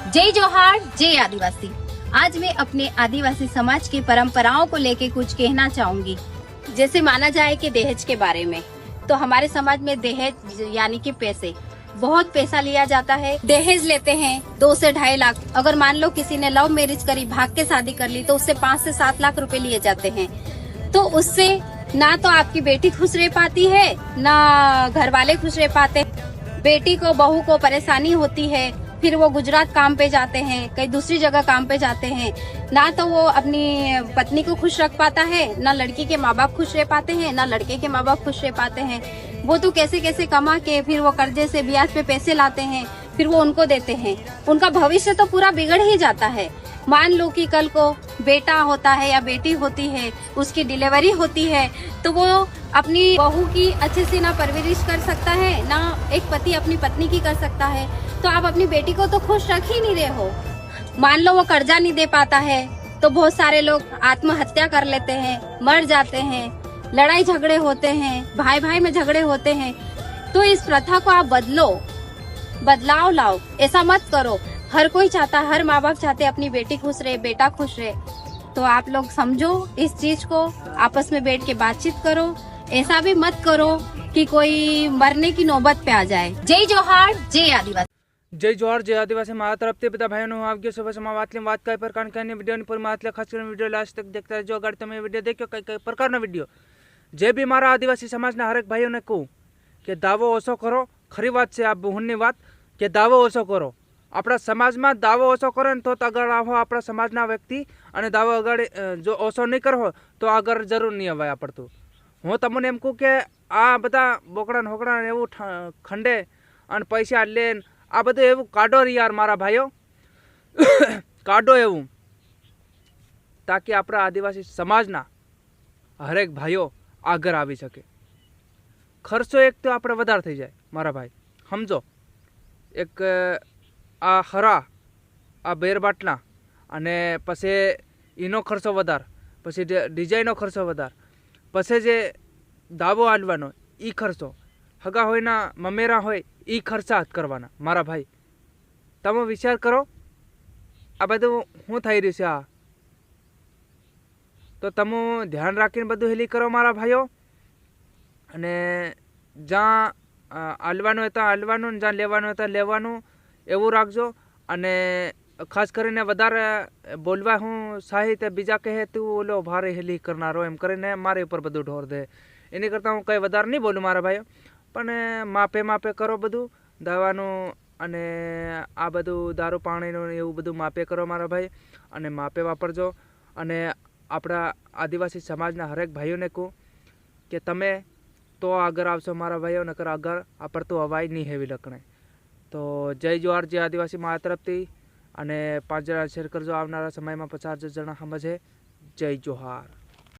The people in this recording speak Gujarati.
जय जोहार, जय आदिवासी। आज मैं अपने आदिवासी समाज की परंपराओं को लेके कुछ कहना चाहूंगी। जैसे माना जाए कि दहेज के बारे में, तो हमारे समाज में दहेज यानी कि पैसे, बहुत पैसा लिया जाता है। दहेज लेते हैं 2 से 2.5 लाख। अगर मान लो किसी ने लव मैरिज करी, भाग के शादी कर ली, तो उससे 5 से 7 लाख रुपए लिए जाते हैं। तो उससे ना तो आपकी बेटी खुश रह पाती है, ना घर वाले खुश रह पाते। बेटी को, बहू को परेशानी होती है, फिर वो गुजरात काम पे जाते हैं, कहीं दूसरी जगह काम पे जाते हैं। ना तो वो अपनी पत्नी को खुश रख पाता है, ना लड़की के माँ बाप खुश रह पाते हैं, ना लड़के के माँ बाप खुश रह पाते हैं। वो तो कैसे कैसे कमा के फिर वो कर्जे से ब्याज पे पैसे लाते हैं, फिर वो उनको देते हैं। उनका भविष्य तो पूरा बिगड़ ही जाता है। मान लो कि कल को बेटा होता है या बेटी होती है, उसकी डिलीवरी होती है, तो वो अपनी बहू की अच्छे से ना परवरिश कर सकता है, ना एक पति अपनी पत्नी की कर सकता है। तो आप अपनी बेटी को तो खुश रख ही नहीं रहे हो। मान लो वो कर्जा नहीं दे पाता है, तो बहुत सारे लोग आत्महत्या कर लेते हैं, मर जाते हैं, लड़ाई झगड़े होते हैं, भाई भाई में झगड़े होते हैं। तो इस प्रथा को आप बदलो, बदलाव लाओ। ऐसा मत करो। हर कोई चाहता, हर माँ बाप चाहते अपनी बेटी खुश रहे, बेटा खुश रहे। तो आप लोग समझो इस चीज को, आपस में बैठ के बातचीत करो। ऐसा भी मत करो कि कोई मरने की नौबत पे आ जाए। जय जोहार, जय आदिवासी। जय जोहार, जय आदिवासी। मारा तरफ से બધા ભાઈઓનો આવજો સુબહ સમા વાત કઈ પ્રકારની કઈ વિડીયોની પર માતલે ખાસ કરીને વિડીયો લાસ્ટ તક देखता रहજો। अगर તમે વિડીયો દેખ્યો કઈ પ્રકારનો વિડીયો જે બી મારા આદિવાસી સમાજના હરેક ભાઈઓને કહું કે દાવો ઓછો કરો। ખરી વાત છે આ બહુની વાત કે દાવો ઓછો કરો। આપણા સમાજમાં દાવો ઓછો કરો ને તો આગળ આવો આપણા સમાજના વ્યક્તિ, અને દાવો આગળ જો ઓછો નહીં કરો તો આગળ જરૂર નહીં અવાય પડતું। હું તમને એમ કહું કે આ બધા બોકડા હોકડા એવું ખંડે અને પૈસા લે, આ બધું એવું કાઢો યાર મારા ભાઈઓ, કાઢો એવું, તાકી આપણા આદિવાસી સમાજના હરેક ભાઈઓ આગળ આવી શકે। ખર્ચો એક તો આપણે વધારે થઈ જાય મારા ભાઈ, સમજો। એક આ હરા, આ બેર બાટલા, અને પછી એનો ખર્ચો વધારે, પછી ડિઝાઇનનો ખર્ચો વધારે, પછી જે દાવો આલવાનો એ ખર્ચો, હગા હોયના મમેરા હોય એ ખર્ચા કરવાના મારા ભાઈ। તમે વિચાર કરો આ બધું શું થઈ રહ્યું છે આ, તો તમે ધ્યાન રાખીને બધું હેલી કરો મારા ભાઈઓ। અને જ્યાં આલવાનું હોય ત્યાં આલવાનું, જ્યાં લેવાનું હોય ત્યાં લેવાનું, એવું રાખજો। અને ખાસ કરીને વધારે બોલવા હું સાહિત્ય બીજા કહે તું ઓલો ભારે હેલી કરનારો એમ કરીને મારે ઉપર બધું ઢોર દે, એની કરતાં હું કંઈ વધારે નહીં બોલું મારા ભાઈઓ। પણ માપે માપે કરો બધું દવાનું, અને આ બધું દારૂ પાણીનું એવું બધું માપે કરો મારા ભાઈ, અને માપે વાપરજો। અને આપણા આદિવાસી સમાજના હરેક ભાઈઓને કહું કે તમે તો આગળ આવશો મારા ભાઈઓ, નકર આગળ આપડતું અવાય નહીં હેવી લખણે। તો જય જોહાર, જય આદિવાસી મારા તરફથી। અને 5 જણા શેર કરજો, આવનારા સમયમાં 50 જણા સમજે। જય જોહાર।